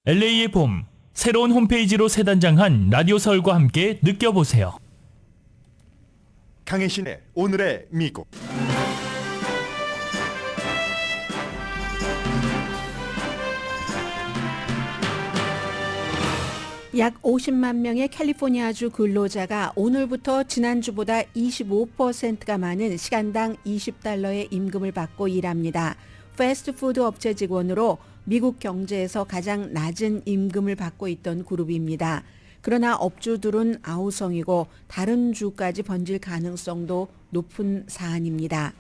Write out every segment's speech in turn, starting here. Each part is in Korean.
LA의 봄, 새로운 홈페이지로 새 단장한 라디오 서울과 함께 느껴보세요. 강혜신의 오늘의 미국. 약 50만 명의 캘리포니아주 근로자가 오늘부터 지난주보다 25%가 많은 시간당 $20의 임금을 받고 일합니다. 패스트푸드 업체 직원으로 미국 경제에서 가장 낮은 임금을 받고 있던 그룹입니다. 그러나 업주들은 아우성이고 다른 주까지 번질 가능성도 높은 사안입니다.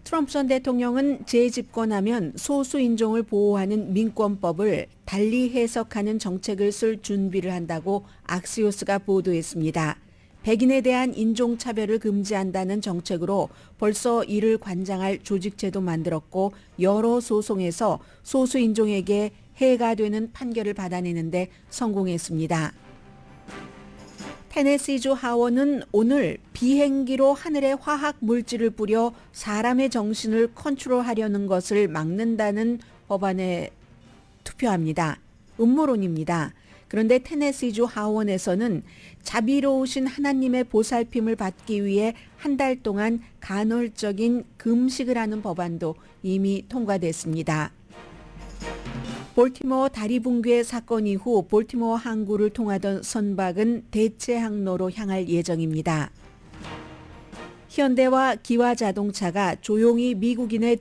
트럼프 전 대통령은 재집권하면 소수인종을 보호하는 민권법을 달리 해석하는 정책을 쓸 준비를 한다고 악시오스가 보도했습니다. 백인에 대한 인종차별을 금지한다는 정책으로 벌써 이를 관장할 조직체도 만들었고 여러 소송에서 소수인종에게 해가 되는 판결을 받아내는데 성공했습니다. 테네시주 하원은 오늘 비행기로 하늘에 화학 물질을 뿌려 사람의 정신을 컨트롤하려는 것을 막는다는 법안에 투표합니다. 음모론입니다. 그런데 테네시주 하원에서는 자비로우신 하나님의 보살핌을 받기 위해 한 달 동안 간헐적인 금식을 하는 법안도 이미 통과됐습니다. 볼티모어 다리 붕괴 사건 이후 볼티모어 항구를 통하던 선박은 대체 항로로 향할 예정입니다. 현대와 기아 자동차가 조용히 미국인의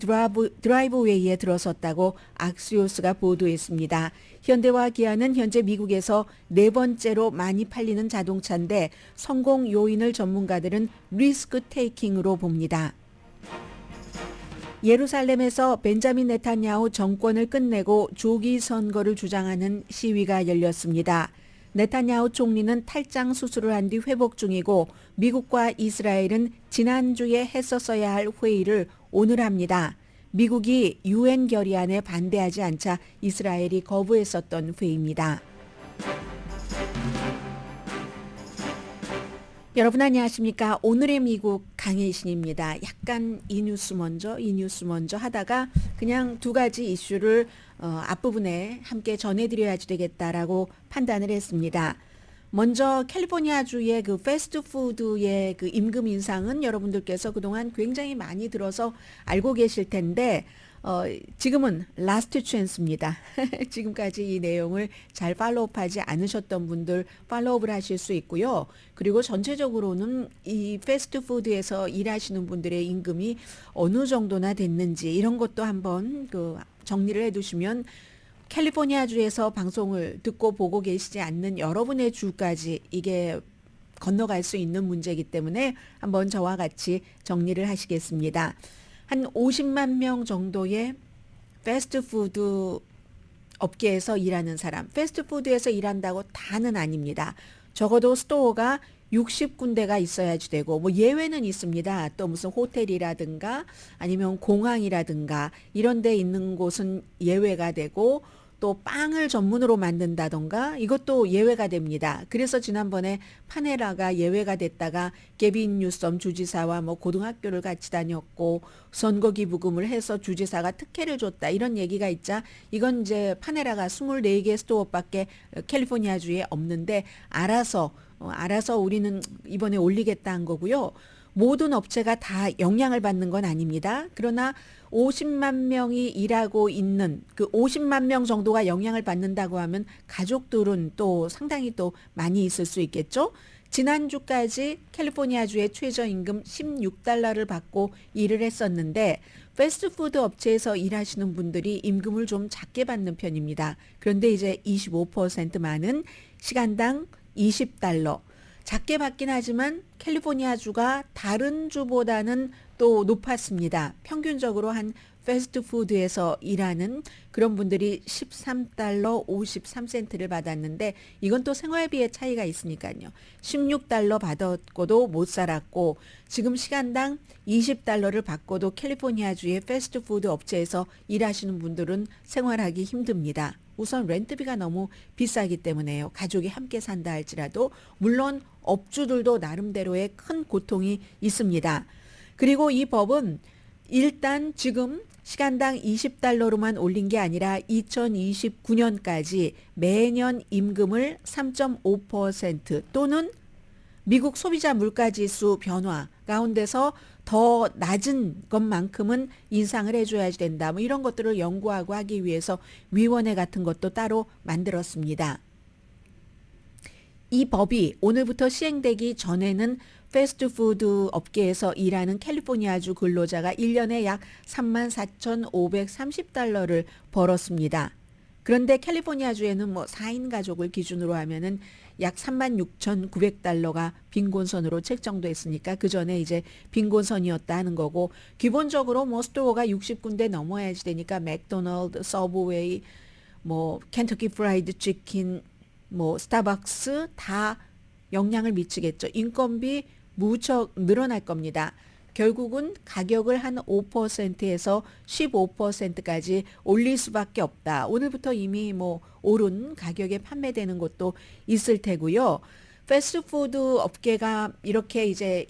드라이브웨이에 들어섰다고 악시오스가 보도했습니다. 현대와 기아는 현재 미국에서 네 번째로 많이 팔리는 자동차인데 성공 요인을 전문가들은 리스크 테이킹으로 봅니다. 예루살렘에서 벤자민 네타냐후 정권을 끝내고 조기 선거를 주장하는 시위가 열렸습니다. 네타냐후 총리는 탈장 수술을 한 뒤 회복 중이고 미국과 이스라엘은 지난주에 했었어야 할 회의를 오늘 합니다. 미국이 유엔 결의안에 반대하지 않자 이스라엘이 거부했었던 회의입니다. 여러분 안녕하십니까? 오늘의 미국 강혜신입니다. 약간 이 뉴스 먼저 하다가 그냥 두 가지 이슈를 앞부분에 함께 전해드려야지 되겠다라고 판단을 했습니다. 먼저 캘리포니아주의 그 패스트푸드의 그 임금 인상은 여러분들께서 그동안 굉장히 많이 들어서 알고 계실 텐데 지금은 라스트 찬스입니다. 지금까지 이 내용을 잘 팔로우하지 않으셨던 분들 팔로우를 하실 수 있고요. 그리고 전체적으로는 이 패스트푸드에서 일하시는 분들의 임금이 어느 정도나 됐는지 이런 것도 한번 정리를 해두시면 캘리포니아주에서 방송을 듣고 보고 계시지 않는 여러분의 주까지 이게 건너갈 수 있는 문제이기 때문에 한번 저와 같이 정리를 하시겠습니다. 한 50만 명 정도의 패스트푸드 업계에서 일하는 사람, 패스트푸드에서 일한다고 다는 아닙니다. 적어도 스토어가 60군데가 있어야지 되고 뭐 예외는 있습니다. 또 무슨 호텔이라든가 아니면 공항이라든가 이런 데 있는 곳은 예외가 되고 또 빵을 전문으로 만든다던가 이것도 예외가 됩니다. 그래서 지난번에 파네라가 예외가 됐다가 게빈 뉴섬 주지사와 뭐 고등학교를 같이 다녔고 선거 기부금을 해서 주지사가 특혜를 줬다 이런 얘기가 있자 이건 이제 파네라가 24개 스토어밖에 캘리포니아주에 없는데 알아서 우리는 이번에 올리겠다 한 거고요. 모든 업체가 다 영향을 받는 건 아닙니다. 그러나 50만 명이 일하고 있는 그 50만 명 정도가 영향을 받는다고 하면 가족들은 또 상당히 또 많이 있을 수 있겠죠. 지난주까지 캘리포니아주의 최저임금 $16를 받고 일을 했었는데 패스트푸드 업체에서 일하시는 분들이 임금을 좀 작게 받는 편입니다. 그런데 이제 25% 많은 시간당 $20. 작게 받긴 하지만 캘리포니아주가 다른 주보다는 또 높았습니다. 평균적으로 한 패스트푸드에서 일하는 그런 분들이 $13 53센트를 받았는데 이건 또 생활비의 차이가 있으니까요. $16 받았고도 못 살았고 지금 시간당 $20를 받고도 캘리포니아주의 패스트푸드 업체에서 일하시는 분들은 생활하기 힘듭니다. 우선 렌트비가 너무 비싸기 때문에요. 가족이 함께 산다 할지라도 물론 업주들도 나름대로의 큰 고통이 있습니다. 그리고 이 법은 일단 지금 시간당 20달러로만 올린 게 아니라 2029년까지 매년 임금을 3.5% 또는 미국 소비자 물가지수 변화 가운데서 더 낮은 것만큼은 인상을 해줘야 된다. 뭐 이런 것들을 연구하고 하기 위해서 위원회 같은 것도 따로 만들었습니다. 이 법이 오늘부터 시행되기 전에는 패스트푸드 업계에서 일하는 캘리포니아주 근로자가 1년에 약 34,530달러를 벌었습니다. 그런데 캘리포니아주에는 뭐 4인 가족을 기준으로 하면은 약 36,900달러가 빈곤선으로 책정됐으니까 그 전에 이제 빈곤선이었다 하는 거고, 기본적으로 뭐 스토어가 60군데 넘어야지 되니까 맥도널드, 서브웨이, 뭐 켄터키 프라이드 치킨, 뭐 스타벅스 다 영향을 미치겠죠. 인건비 무척 늘어날 겁니다. 결국은 가격을 한 5%에서 15%까지 올릴 수밖에 없다. 오늘부터 이미 뭐 오른 가격에 판매되는 것도 있을 테고요. 패스트푸드 업계가 이렇게 이제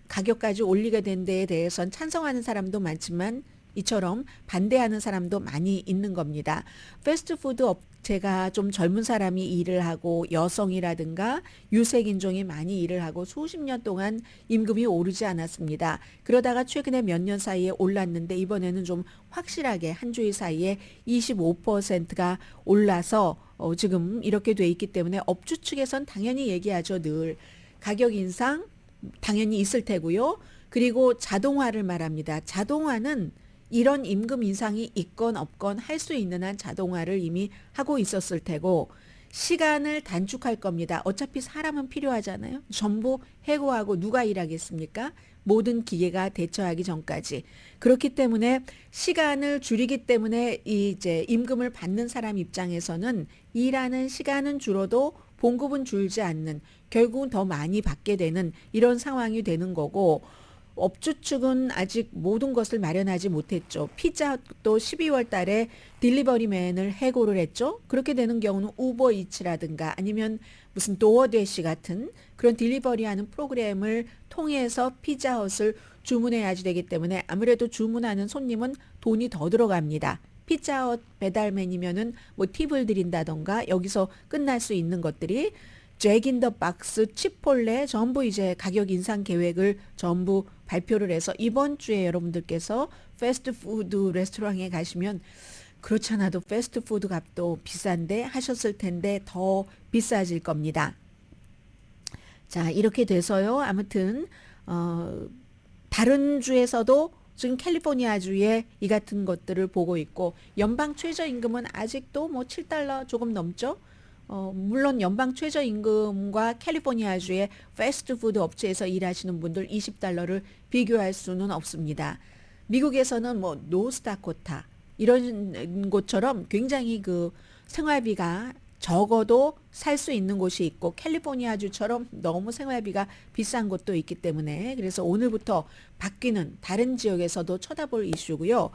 가격까지 올리게 된 데에 대해서는 찬성하는 사람도 많지만 이처럼 반대하는 사람도 많이 있는 겁니다. 패스트푸드 업체가 좀 젊은 사람이 일을 하고 여성이라든가 유색인종이 많이 일을 하고 수십 년 동안 임금이 오르지 않았습니다. 그러다가 최근에 몇 년 사이에 올랐는데 이번에는 좀 확실하게 한 주일 사이에 25%가 올라서 지금 이렇게 돼 있기 때문에 업주 측에선 당연히 얘기하죠. 늘 가격 인상 당연히 있을 테고요. 그리고 자동화를 말합니다. 자동화는 이런 임금 인상이 있건 없건 할 수 있는 한 자동화를 이미 하고 있었을 테고, 시간을 단축할 겁니다. 어차피 사람은 필요하잖아요. 전부 해고하고 누가 일하겠습니까? 모든 기계가 대처하기 전까지. 그렇기 때문에 시간을 줄이기 때문에 이제 임금을 받는 사람 입장에서는 일하는 시간은 줄어도 봉급은 줄지 않는, 결국은 더 많이 받게 되는 이런 상황이 되는 거고, 업주 측은 아직 모든 것을 마련하지 못했죠. 피자도 12월 달에 딜리버리맨을 해고를 했죠. 그렇게 되는 경우는 우버이츠라든가 아니면 무슨 도어대시 같은 그런 딜리버리하는 프로그램을 통해서 피자헛을 주문해야지 되기 때문에 아무래도 주문하는 손님은 돈이 더 들어갑니다. 피자헛 배달맨이면은 뭐 팁을 드린다던가 여기서 끝날 수 있는 것들이 잭인더박스, 치폴레 전부 이제 가격 인상 계획을 전부 발표를 해서 이번 주에 여러분들께서 패스트푸드 레스토랑에 가시면 그렇지 않아도 패스트푸드 값도 비싼데 하셨을 텐데 더 비싸질 겁니다. 자, 이렇게 돼서요. 아무튼 다른 주에서도 지금 캘리포니아주에 이 같은 것들을 보고 있고, 연방 최저임금은 아직도 뭐 7달러 조금 넘죠. 물론 연방 최저임금과 캘리포니아주의 패스트푸드 업체에서 일하시는 분들 20달러를 비교할 수는 없습니다. 미국에서는 뭐 노스다코타 이런 곳처럼 굉장히 그 생활비가 적어도 살 수 있는 곳이 있고, 캘리포니아주처럼 너무 생활비가 비싼 곳도 있기 때문에 그래서 오늘부터 바뀌는 다른 지역에서도 쳐다볼 이슈고요.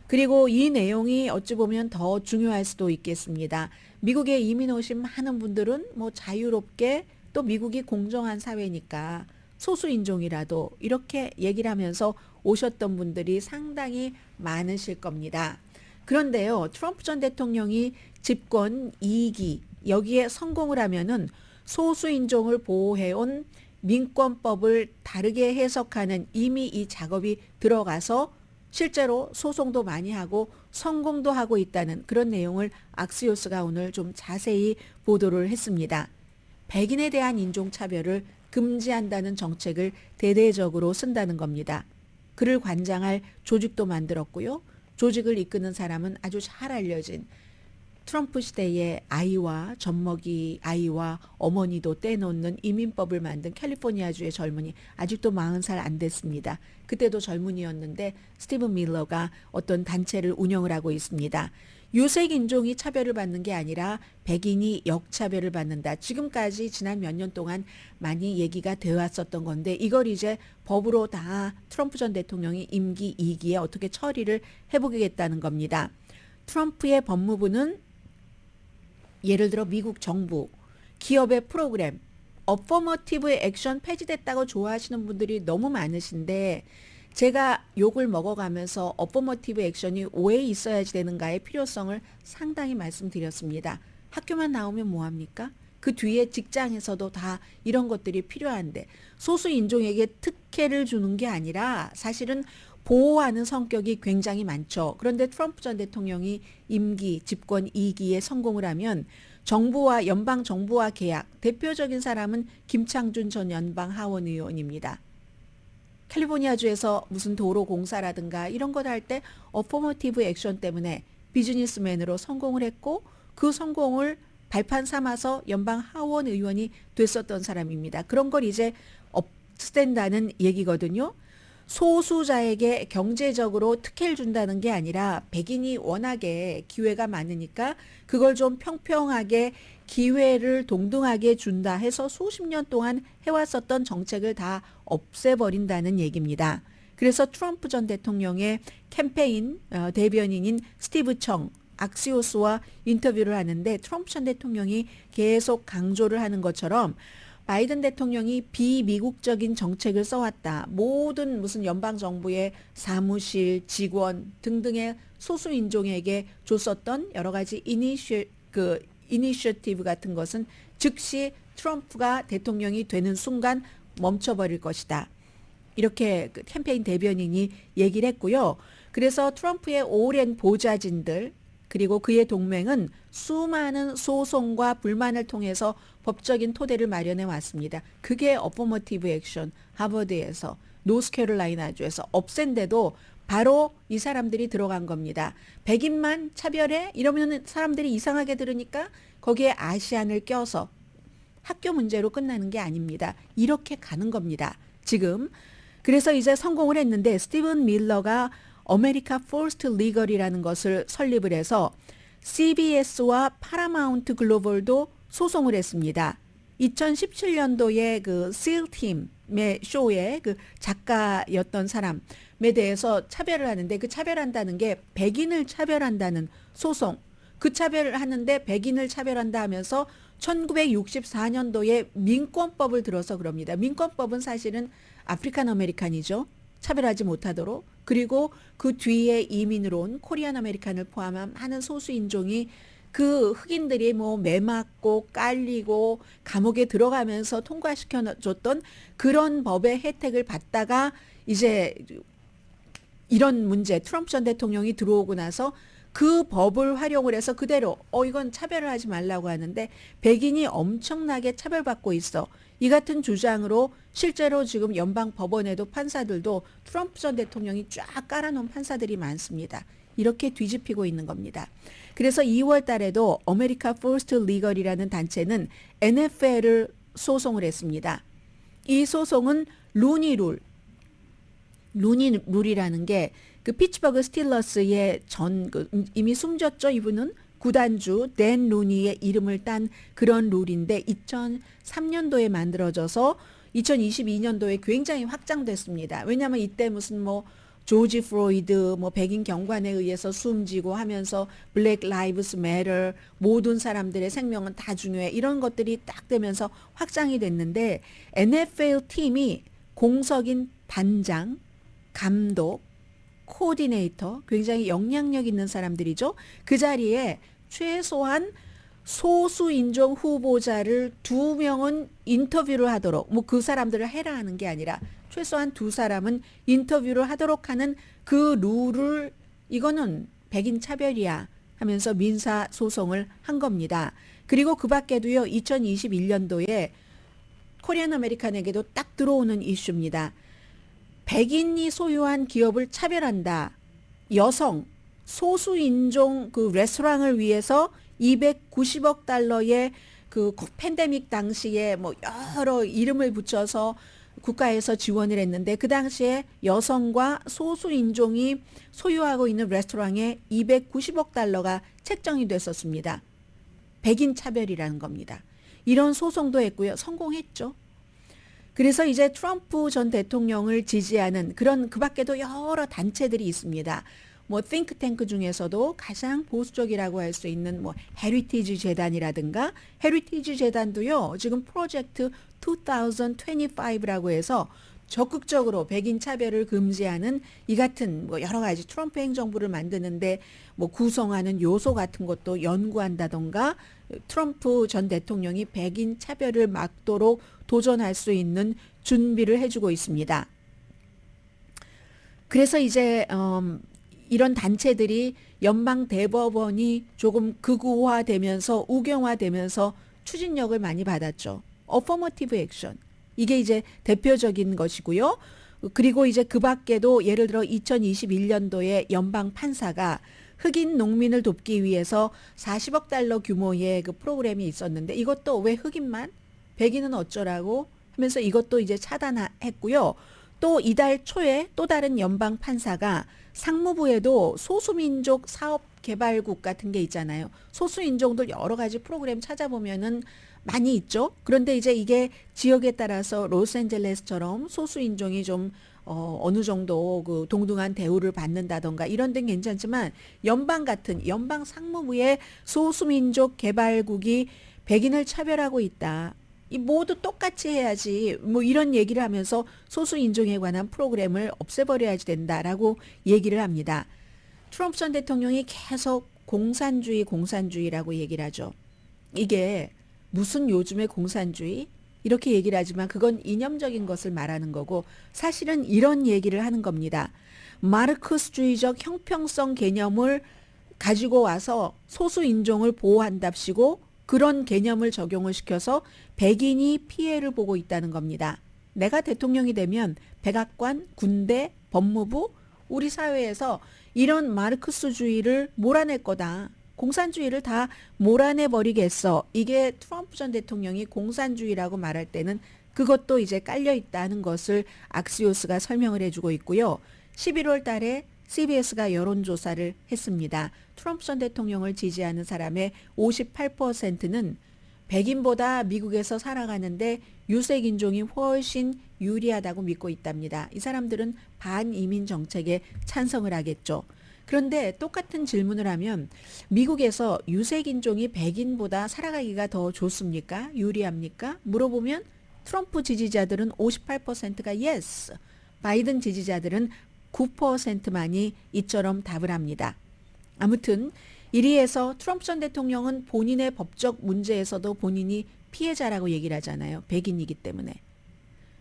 그리고 이 내용이 어찌 보면 더 중요할 수도 있겠습니다. 미국에 이민 오신 많은 분들은 뭐 자유롭게, 또 미국이 공정한 사회니까 소수인종이라도 이렇게 얘기를 하면서 오셨던 분들이 상당히 많으실 겁니다. 그런데요, 트럼프 전 대통령이 집권 2기 여기에 성공을 하면은 소수인종을 보호해온 민권법을 다르게 해석하는 이미 이 작업이 들어가서 실제로 소송도 많이 하고 성공도 하고 있다는 그런 내용을 악시오스가 오늘 좀 자세히 보도를 했습니다. 백인에 대한 인종차별을 금지한다는 정책을 대대적으로 쓴다는 겁니다. 그를 관장할 조직도 만들었고요. 조직을 이끄는 사람은 아주 잘 알려진 트럼프 시대의 아이와 젖먹이 아이와 어머니도 떼놓는 이민법을 만든 캘리포니아주의 젊은이, 아직도 40살 안 됐습니다. 그때도 젊은이였는데 스티븐 밀러가 어떤 단체를 운영을 하고 있습니다. 유색 인종이 차별을 받는 게 아니라 백인이 역차별을 받는다. 지금까지 지난 몇 년 동안 많이 얘기가 되어 왔었던 건데 이걸 이제 법으로 다 트럼프 전 대통령이 임기 2기에 어떻게 처리를 해보겠다는 겁니다. 트럼프의 법무부는 예를 들어 미국 정부, 기업의 프로그램, 어퍼머티브 액션 폐지됐다고 좋아하시는 분들이 너무 많으신데, 제가 욕을 먹어가면서 어포머티브 액션이 왜 있어야지 되는가의 필요성을 상당히 말씀드렸습니다. 학교만 나오면 뭐합니까? 그 뒤에 직장에서도 다 이런 것들이 필요한데 소수 인종에게 특혜를 주는 게 아니라 사실은 보호하는 성격이 굉장히 많죠. 그런데 트럼프 전 대통령이 임기, 집권 2기에 성공을 하면 정부와 연방 정부와 계약, 대표적인 사람은 김창준 전 연방 하원 의원입니다. 캘리포니아주에서 무슨 도로 공사라든가 이런 것 할 때 어포머티브 액션 때문에 비즈니스맨으로 성공을 했고 그 성공을 발판 삼아서 연방 하원 의원이 됐었던 사람입니다. 그런 걸 이제 없앤다는 얘기거든요. 소수자에게 경제적으로 특혜를 준다는 게 아니라 백인이 워낙에 기회가 많으니까 그걸 좀 평평하게 기회를 동등하게 준다 해서 수십 년 동안 해왔었던 정책을 다 없애버린다는 얘기입니다. 그래서 트럼프 전 대통령의 캠페인 대변인인 스티브 청 악시오스와 인터뷰를 하는데 트럼프 전 대통령이 계속 강조를 하는 것처럼 바이든 대통령이 비미국적인 정책을 써왔다. 모든 무슨 연방정부의 사무실, 직원 등등의 소수인종에게 줬었던 여러 가지 이니셔티브 같은 것은 즉시 트럼프가 대통령이 되는 순간 멈춰버릴 것이다. 이렇게 그 캠페인 대변인이 얘기를 했고요. 그래서 트럼프의 오랜 보좌진들 그리고 그의 동맹은 수많은 소송과 불만을 통해서 법적인 토대를 마련해 왔습니다. 그게 어포머티브 액션, 하버드에서, 노스캐롤라이나주에서 없앤데도 바로 이 사람들이 들어간 겁니다. 백인만 차별해? 이러면 사람들이 이상하게 들으니까 거기에 아시안을 껴서 학교 문제로 끝나는 게 아닙니다. 이렇게 가는 겁니다. 지금. 그래서 이제 성공을 했는데 스티븐 밀러가 아메리카 포스트 리걸이라는 것을 설립을 해서 CBS와 파라마운트 글로벌도 소송을 했습니다. 2017년도에 그 SEAL팀의 쇼의 그 작가였던 사람에 대해서 차별을 하는데 그 차별한다는 게 백인을 차별한다는 소송. 그 차별을 하는데 백인을 차별한다 하면서 1964년도에 민권법을 들어서 그럽니다. 민권법은 사실은 아프리칸 아메리칸이죠. 차별하지 못하도록. 그리고 그 뒤에 이민으로 온 코리안 아메리칸을 포함한 많은 소수 인종이 그 흑인들이 뭐 매맞고 깔리고 감옥에 들어가면서 통과시켜줬던 그런 법의 혜택을 받다가 이제 이런 문제 트럼프 전 대통령이 들어오고 나서 그 법을 활용을 해서 그대로 이건 차별을 하지 말라고 하는데 백인이 엄청나게 차별받고 있어. 이 같은 주장으로 실제로 지금 연방 법원에도 판사들도 트럼프 전 대통령이 쫙 깔아놓은 판사들이 많습니다. 이렇게 뒤집히고 있는 겁니다. 그래서 2월 달에도 아메리카 포스트 리걸이라는 단체는 NFL을 소송을 했습니다. 이 소송은 루니룰이라는 게 그 피츠버그 스틸러스의 이미 숨졌죠. 이분은 구단주 댄 루니의 이름을 딴 그런 룰인데 2003년도에 만들어져서 2022년도에 굉장히 확장됐습니다. 왜냐하면 이때 무슨 뭐 조지 프로이드 뭐 백인 경관에 의해서 숨지고 하면서 블랙 라이브스 매터 모든 사람들의 생명은 다 중요해 이런 것들이 딱 되면서 확장이 됐는데 NFL 팀이 공석인 단장, 감독, 코디네이터 굉장히 영향력 있는 사람들이죠. 그 자리에 최소한 소수인종 후보자를 2명은 인터뷰를 하도록 뭐 그 사람들을 해라 하는 게 아니라 최소한 2사람은 인터뷰를 하도록 하는 그 룰을 이거는 백인 차별이야 하면서 민사 소송을 한 겁니다. 그리고 그 밖에도요. 2021년도에 코리안 아메리칸에게도 딱 들어오는 이슈입니다. 백인이 소유한 기업을 차별한다. 여성, 소수인종 그 레스토랑을 위해서 290억 달러의 그 팬데믹 당시에 뭐 여러 이름을 붙여서 국가에서 지원을 했는데 그 당시에 여성과 소수인종이 소유하고 있는 레스토랑에 290억 달러가 책정이 됐었습니다. 백인 차별이라는 겁니다. 이런 소송도 했고요. 성공했죠. 그래서 이제 트럼프 전 대통령을 지지하는 그런 그 밖에도 여러 단체들이 있습니다. 뭐 띵크탱크 중에서도 가장 보수적이라고 할 수 있는 뭐 헤리티지 재단이라든가 헤리티지 재단도요. 지금 프로젝트 2025라고 해서 적극적으로 백인 차별을 금지하는 이 같은 뭐 여러 가지 트럼프 행정부를 만드는데 뭐 구성하는 요소 같은 것도 연구한다던가 트럼프 전 대통령이 백인 차별을 막도록 도전할 수 있는 준비를 해주고 있습니다. 그래서 이제 이런 단체들이 연방 대법원이 조금 극우화되면서 우경화되면서 추진력을 많이 받았죠. 어퍼머티브 액션. 이게 이제 대표적인 것이고요. 그리고 이제 그 밖에도 예를 들어 2021년도에 연방 판사가 흑인 농민을 돕기 위해서 40억 달러 규모의 그 프로그램이 있었는데 이것도 왜 흑인만? 백인은 어쩌라고? 하면서 이것도 이제 차단했고요. 또 이달 초에 또 다른 연방 판사가 상무부에도 소수민족 사업개발국 같은 게 있잖아요. 소수인종들 여러 가지 프로그램 찾아보면은 많이 있죠. 그런데 이제 이게 지역에 따라서 로스앤젤레스처럼 소수인종이 좀 어느 정도 그 동등한 대우를 받는다던가 이런 데는 괜찮지만 연방 같은 연방 상무부의 소수민족 개발국이 백인을 차별하고 있다. 이 모두 똑같이 해야지 뭐 이런 얘기를 하면서 소수인종에 관한 프로그램을 없애버려야지 된다라고 얘기를 합니다. 트럼프 전 대통령이 계속 공산주의라고 얘기를 하죠. 이게 무슨 요즘의 공산주의? 이렇게 얘기를 하지만 그건 이념적인 것을 말하는 거고 사실은 이런 얘기를 하는 겁니다. 마르크스주의적 형평성 개념을 가지고 와서 소수인종을 보호한답시고 그런 개념을 적용을 시켜서 백인이 피해를 보고 있다는 겁니다. 내가 대통령이 되면 백악관, 군대, 법무부, 우리 사회에서 이런 마르크스주의를 몰아낼 거다. 공산주의를 다 몰아내 버리겠어. 이게 트럼프 전 대통령이 공산주의라고 말할 때는 그것도 이제 깔려 있다는 것을 악시오스가 설명을 해주고 있고요. 11월 달에 CBS가 여론조사를 했습니다. 트럼프 전 대통령을 지지하는 사람의 58%는 백인보다 미국에서 살아가는데 유색인종이 훨씬 유리하다고 믿고 있답니다. 이 사람들은 반이민 정책에 찬성을 하겠죠. 그런데 똑같은 질문을 하면 미국에서 유색인종이 백인보다 살아가기가 더 좋습니까? 유리합니까? 물어보면 트럼프 지지자들은 58%가 yes, 바이든 지지자들은 9%만이 이처럼 답을 합니다. 아무튼 이리해서 트럼프 전 대통령은 본인의 법적 문제에서도 본인이 피해자라고 얘기를 하잖아요. 백인이기 때문에.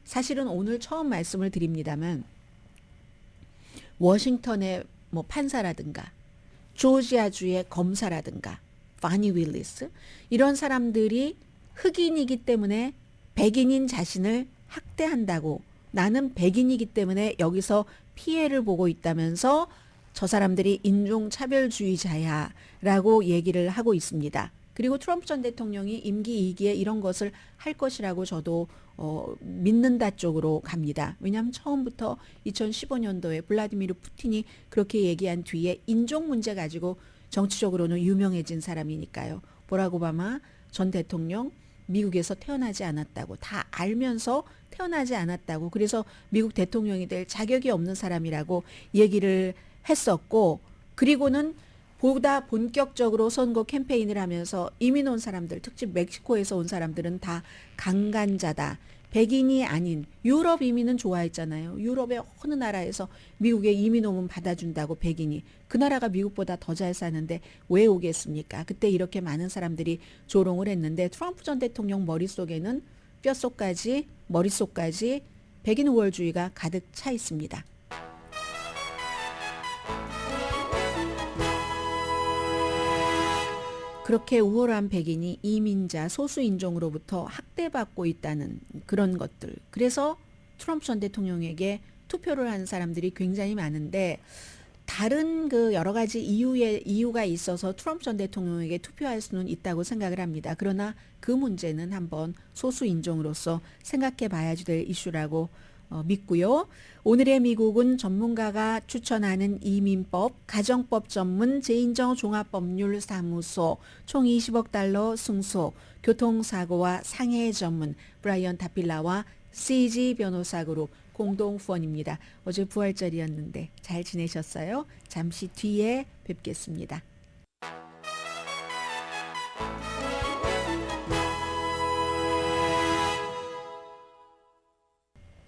사실은 오늘 처음 말씀을 드립니다만 워싱턴의 뭐 판사라든가 조지아주의 검사라든가 바니 윌리스 이런 사람들이 흑인이기 때문에 백인인 자신을 학대한다고 나는 백인이기 때문에 여기서 피해를 보고 있다면서 저 사람들이 인종차별주의자야 라고 얘기를 하고 있습니다. 그리고 트럼프 전 대통령이 임기 2기에 이런 것을 할 것이라고 저도 믿는다 쪽으로 갑니다. 왜냐하면 처음부터 2015년도에 블라디미르 푸틴이 그렇게 얘기한 뒤에 인종 문제 가지고 정치적으로는 유명해진 사람이니까요. 보락 오바마 전 대통령 미국에서 태어나지 않았다고 다 알면서 태어나지 않았다고 그래서 미국 대통령이 될 자격이 없는 사람이라고 얘기를 했었고 그리고는 보다 본격적으로 선거 캠페인을 하면서 이민 온 사람들 특히 멕시코에서 온 사람들은 다 강간자다. 백인이 아닌 유럽 이민은 좋아했잖아요. 유럽의 어느 나라에서 미국에 이민 오면 받아준다고 백인이. 그 나라가 미국보다 더 잘 사는데 왜 오겠습니까? 그때 이렇게 많은 사람들이 조롱을 했는데 트럼프 전 대통령 머릿속에는 머릿속까지 백인 우월주의가 가득 차 있습니다. 그렇게 우월한 백인이 이민자 소수인종으로부터 학대받고 있다는 그런 것들. 그래서 트럼프 전 대통령에게 투표를 한 사람들이 굉장히 많은데 다른 그 여러 가지 이유가 있어서 트럼프 전 대통령에게 투표할 수는 있다고 생각을 합니다. 그러나 그 문제는 한번 소수인종으로서 생각해 봐야지 될 이슈라고 믿고요. 오늘의 미국은 전문가가 추천하는 이민법, 가정법 전문 제인정 종합법률사무소, 총 20억 달러 승소, 교통사고와 상해 전문 브라이언 다필라와 CG 변호사그룹 공동 후원입니다. 어제 부활절이었는데 잘 지내셨어요? 잠시 뒤에 뵙겠습니다.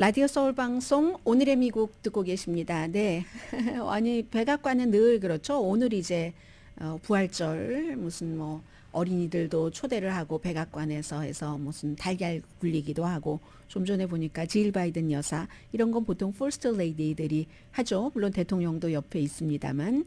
라디오 서울 방송 오늘의 미국 듣고 계십니다. 네. 아니 백악관은 늘 그렇죠. 오늘 이제 부활절 무슨 뭐 어린이들도 초대를 하고 백악관에서 해서 무슨 달걀 굴리기도 하고 좀 전에 보니까 질 바이든 여사 이런 건 보통 퍼스트 레이디들이 하죠. 물론 대통령도 옆에 있습니다만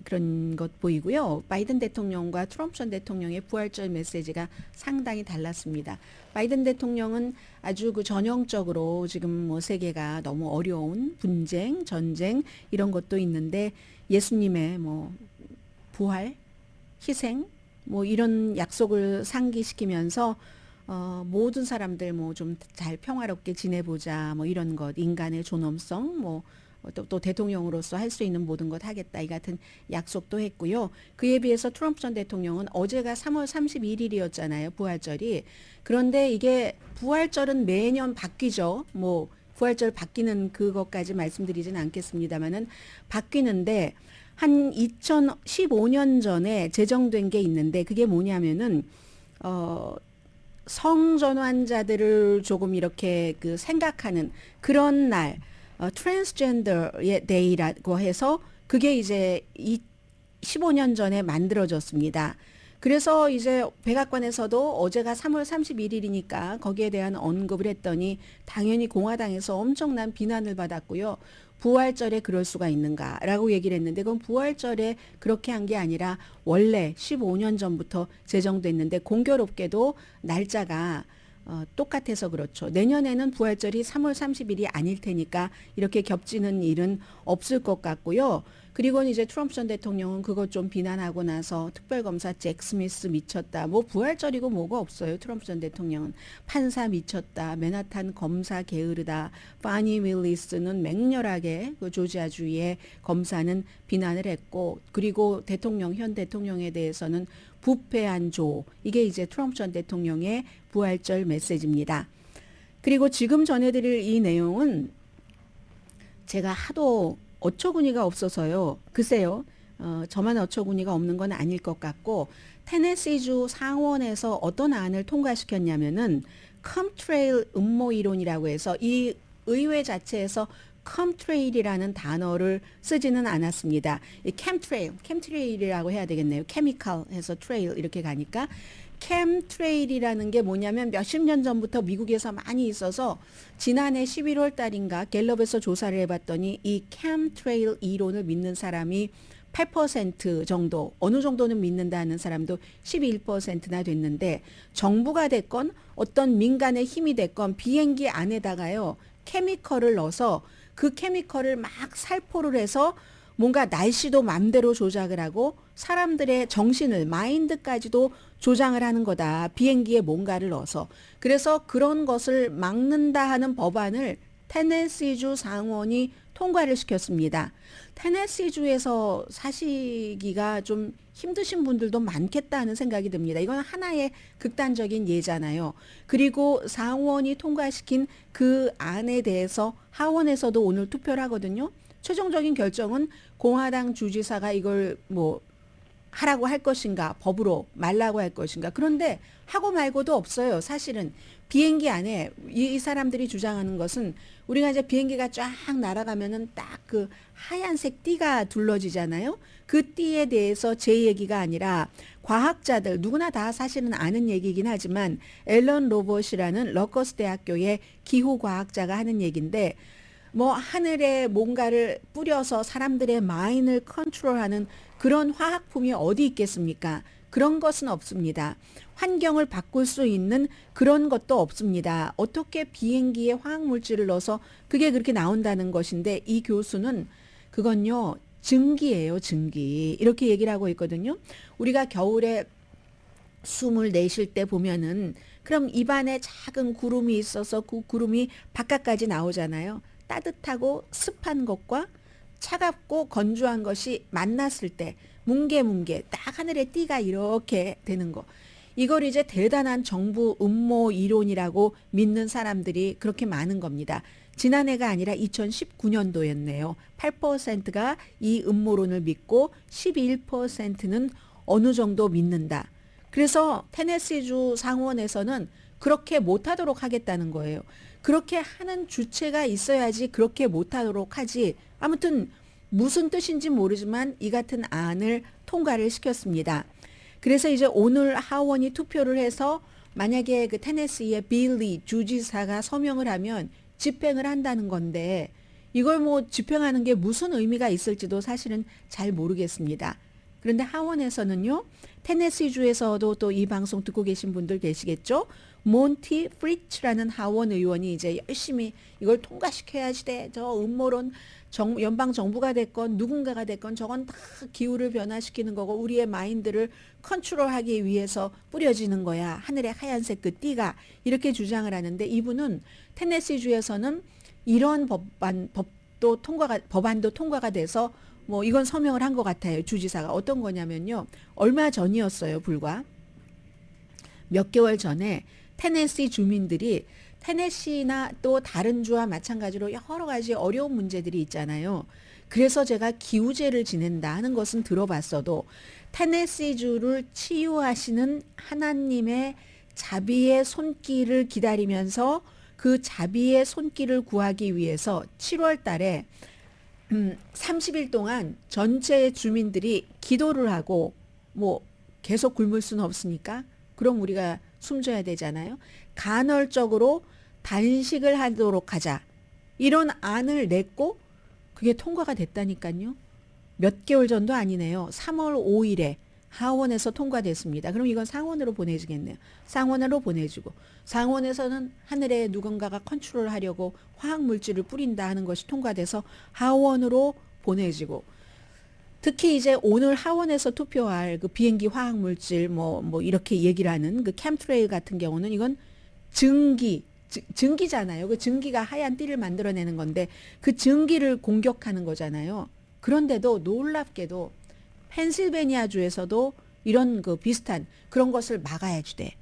그런 것 보이고요. 바이든 대통령과 트럼프 전 대통령의 부활절 메시지가 상당히 달랐습니다. 바이든 대통령은 아주 그 전형적으로 지금 뭐 세계가 너무 어려운 분쟁, 전쟁 이런 것도 있는데 예수님의 뭐 부활, 희생 뭐 이런 약속을 상기시키면서 모든 사람들 뭐 좀 잘 평화롭게 지내보자 뭐 이런 것 인간의 존엄성 뭐 또 대통령으로서 할 수 있는 모든 것 하겠다 이 같은 약속도 했고요. 그에 비해서 트럼프 전 대통령은 어제가 3월 31일이었잖아요. 부활절이. 그런데 이게 부활절은 매년 바뀌죠. 뭐 부활절 바뀌는 그것까지 말씀드리진 않겠습니다만은 바뀌는데 한 2015년 전에 제정된 게 있는데 그게 뭐냐면은 성전환자들을 조금 이렇게 그 생각하는 그런 날 트랜스젠더의 데이라고 해서 그게 이제 15년 전에 만들어졌습니다. 그래서 이제 백악관에서도 어제가 3월 31일이니까 거기에 대한 언급을 했더니 당연히 공화당에서 엄청난 비난을 받았고요. 부활절에 그럴 수가 있는가라고 얘기를 했는데 그건 부활절에 그렇게 한 게 아니라 원래 15년 전부터 제정됐는데 공교롭게도 날짜가 똑같아서 그렇죠. 내년에는 부활절이 3월 30일이 아닐 테니까 이렇게 겹치는 일은 없을 것 같고요. 그리고 이제 트럼프 전 대통령은 그거 좀 비난하고 나서 특별검사 잭 스미스 미쳤다. 뭐 부활절이고 뭐가 없어요. 트럼프 전 대통령은 판사 미쳤다. 맨하탄 검사 게으르다. 파니 윌리스는 맹렬하게 그 조지아주의 검사는 비난을 했고 그리고 현 대통령에 대해서는 부패한 조. 이게 이제 트럼프 전 대통령의 부활절 메시지입니다. 그리고 지금 전해드릴 이 내용은 제가 하도 어처구니가 없어서요. 글쎄요. 저만 어처구니가 없는 건 아닐 것 같고 테네시주 상원에서 어떤 안을 통과시켰냐면은 컴트레일 음모 이론이라고 해서 이 의회 자체에서 컴트레일이라는 단어를 쓰지는 않았습니다. 이 캠트레일이라고 해야 되겠네요. 케미컬 해서 트레일 이렇게 가니까 캠트레일이라는 게 뭐냐면 몇십 년 전부터 미국에서 많이 있어서 지난해 11월 달인가 갤럽에서 조사를 해봤더니 이 캠트레일 이론을 믿는 사람이 8% 정도 어느 정도는 믿는다는 사람도 11%나 됐는데 정부가 됐건 어떤 민간의 힘이 됐건 비행기 안에다가요 케미컬을 넣어서 그 케미컬을 막 살포를 해서 뭔가 날씨도 맘대로 조작을 하고 사람들의 정신을 마인드까지도 조장을 하는 거다. 비행기에 뭔가를 넣어서. 그래서 그런 것을 막는다 하는 법안을 테네시주 상원이 통과를 시켰습니다. 테네시주에서 사시기가 좀 힘드신 분들도 많겠다는 생각이 듭니다. 이건 하나의 극단적인 예잖아요. 그리고 상원이 통과시킨 그 안에 대해서 하원에서도 오늘 투표를 하거든요. 최종적인 결정은 공화당 주지사가 이걸 뭐 하라고 할 것인가, 법으로 말라고 할 것인가. 그런데 하고 말고도 없어요. 사실은 비행기 안에 이 사람들이 주장하는 것은 우리가 이제 비행기가 쫙 날아가면은 딱 그 하얀색 띠가 둘러지잖아요. 그 띠에 대해서 제 얘기가 아니라 과학자들 누구나 다 사실은 아는 얘기긴 하지만 앨런 로버트라는 러커스 대학교의 기후 과학자가 하는 얘기인데 뭐 하늘에 뭔가를 뿌려서 사람들의 마인을 컨트롤하는 그런 화학품이 어디 있겠습니까? 그런 것은 없습니다. 환경을 바꿀 수 있는 그런 것도 없습니다. 어떻게 비행기에 화학물질을 넣어서 그게 그렇게 나온다는 것인데 이 교수는 그건요. 증기예요. 증기. 이렇게 얘기를 하고 있거든요. 우리가 겨울에 숨을 내쉴 때 보면은 그럼 입안에 작은 구름이 있어서 그 구름이 바깥까지 나오잖아요. 따뜻하고 습한 것과 차갑고 건조한 것이 만났을 때 뭉게뭉게 딱 하늘에 띠가 이렇게 되는 거. 이걸 이제 대단한 정부 음모 이론이라고 믿는 사람들이 그렇게 많은 겁니다. 지난해가 아니라 2019년도였네요. 8%가 이 음모론을 믿고 11%는 어느 정도 믿는다. 그래서 테네시주 상원에서는 그렇게 못하도록 하겠다는 거예요. 그렇게 하는 주체가 있어야지 그렇게 못하도록 하지. 아무튼 무슨 뜻인지 모르지만 이 같은 안을 통과를 시켰습니다. 그래서 이제 오늘 하원이 투표를 해서 만약에 그 테네시의 빌리 주지사가 서명을 하면 집행을 한다는 건데 이걸 뭐 집행하는 게 무슨 의미가 있을지도 사실은 잘 모르겠습니다. 그런데 하원에서는요, 테네시주에서도 또 이 방송 듣고 계신 분들 계시겠죠? 몬티 프리츠라는 하원 의원이 이제 열심히 이걸 통과시켜야지 돼. 저 음모론 연방 정부가 됐건 누군가가 됐건 저건 다 기후를 변화시키는 거고 우리의 마인드를 컨트롤하기 위해서 뿌려지는 거야. 하늘의 하얀색 그 띠가 이렇게 주장을 하는데 이분은 테네시주에서는 이런 법안도 통과가 돼서 뭐 이건 서명을 한 것 같아요. 주지사가 어떤 거냐면요. 얼마 전이었어요. 불과 몇 개월 전에 테네시 주민들이 테네시나 또 다른 주와 마찬가지로 여러 가지 어려운 문제들이 있잖아요. 그래서 제가 기후제를 지낸다 하는 것은 들어봤어도 테네시주를 치유하시는 하나님의 자비의 손길을 기다리면서 그 자비의 손길을 구하기 위해서 7월 달에 30일 동안 전체 주민들이 기도를 하고 뭐 계속 굶을 수는 없으니까 그럼 우리가 숨져야 되잖아요. 간헐적으로 단식을 하도록 하자. 이런 안을 냈고 그게 통과가 됐다니까요. 몇 개월 전도 아니네요. 3월 5일에 하원에서 통과됐습니다. 그럼 이건 상원으로 보내주겠네요. 상원으로 보내주고 상원에서는 하늘에 누군가가 컨트롤하려고 화학물질을 뿌린다 하는 것이 통과돼서 하원으로 보내지고 특히 이제 오늘 하원에서 투표할 그 비행기 화학물질 뭐 이렇게 얘기를 하는 그 캠트레일 같은 경우는 이건 증기잖아요. 그 증기가 하얀 띠를 만들어내는 건데 그 증기를 공격하는 거잖아요. 그런데도 놀랍게도 펜실베니아주에서도 이런 그 비슷한 그런 것을 막아야지 돼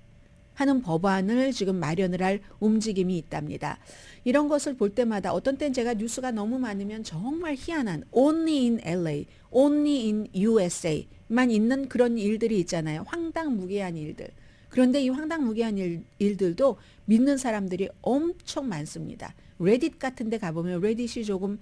하는 법안을 지금 마련을 할 움직임이 있답니다. 이런 것을 볼 때마다 어떤 땐 제가 뉴스가 너무 많으면 정말 희한한 only in LA, only in USA만 있는 그런 일들이 있잖아요. 황당무계한 일들. 그런데 이 황당무계한 일들도 믿는 사람들이 엄청 많습니다. 레딧 같은 데 가보면 레딧이 조금